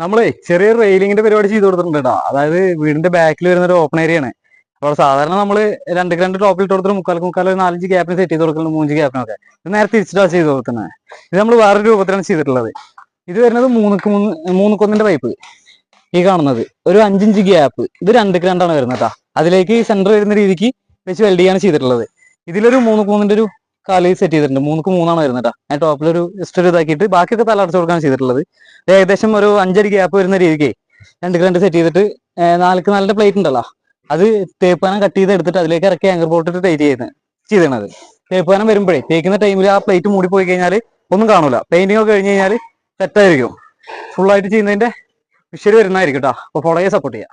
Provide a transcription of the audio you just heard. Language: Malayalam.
നമ്മളെ ചെറിയൊരു റെയിലിങ്ങിന്റെ പരിപാടി ചെയ്ത് കൊടുത്തിട്ടുണ്ട് കേട്ടോ. അതായത് വീടിന്റെ ബാക്കിൽ വരുന്ന ഒരു ഓപ്പൺ ഏരിയ ആണ്. അപ്പോൾ സാധാരണ നമ്മൾ രണ്ട് ടോപ്പിൽ ഇട്ട് കൊടുത്തിട്ട് മുക്കാൽ 4-5 ഗ്യാപ്പിന് സെറ്റ് ചെയ്ത് കൊടുക്കുന്നത്, 3 ഗ്യാപ്പിനൊക്കെ. ഇത് നേരെ തിരിച്ചിട്ടാണ് ചെയ്ത് കൊടുക്കുന്നത്. ഇത് നമ്മൾ വേറൊരു രൂപത്തിലാണ് ചെയ്തിട്ടുള്ളത്. ഇത് വരുന്നത് 3x1 പൈപ്പ്, ഈ കാണുന്നത് ഒരു 5 ഗ്യാപ്പ്. ഇത് 2x2 വരുന്നത് കേട്ടോ. അതിലേക്ക് സെന്റർ വരുന്ന രീതിക്ക് വെച്ച് വെൽഡ് ചെയ്യാണ് ചെയ്തിട്ടുള്ളത്. ഇതിലൊരു 3x3 ഒരു കാല് സെറ്റ് ചെയ്തിട്ടുണ്ട്. 3x3 വരുന്നത് കേട്ടോ. ഞാൻ ടോപ്പിലൊരു ജസ്റ്റ് ഒരു ഇതാക്കിയിട്ട് ബാക്കിയൊക്കെ തല അടച്ചു കൊടുക്കാൻ ചെയ്തിട്ടുള്ളത്. ഏകദേശം ഒരു 5 ഗ്യാപ്പ് വരുന്ന രീതിക്ക് 2x2 സെറ്റ് ചെയ്തിട്ട് 4x4 പ്ലേറ്റ് ഉണ്ടല്ലോ, അത് തേപ്പാനം കട്ട് ചെയ്ത് എടുത്തിട്ട് അതിലേക്ക് ഇറക്കി ആങ്കർ ബോൾട്ട് ഇട്ട് ടൈറ്റ് ചെയ്തത്. തേപ്പാനം വരുമ്പോഴേ തേക്കുന്ന ടൈമിൽ ആ പ്ലേറ്റ് മൂടി പോയി കഴിഞ്ഞാൽ ഒന്നും കാണൂല. പെയിന്റിംഗ് ഒക്കെ കഴിഞ്ഞ് കഴിഞ്ഞാൽ സെറ്റായിരിക്കും. ഫുള്ളായിട്ട് ചെയ്യുന്നതിന്റെ വിഷ്വൽ വരുന്നതായിരിക്കും കേട്ടോ. അപ്പോൾ ഫോളോ ചെയ്യാൻ സപ്പോർട്ട് ചെയ്യാം.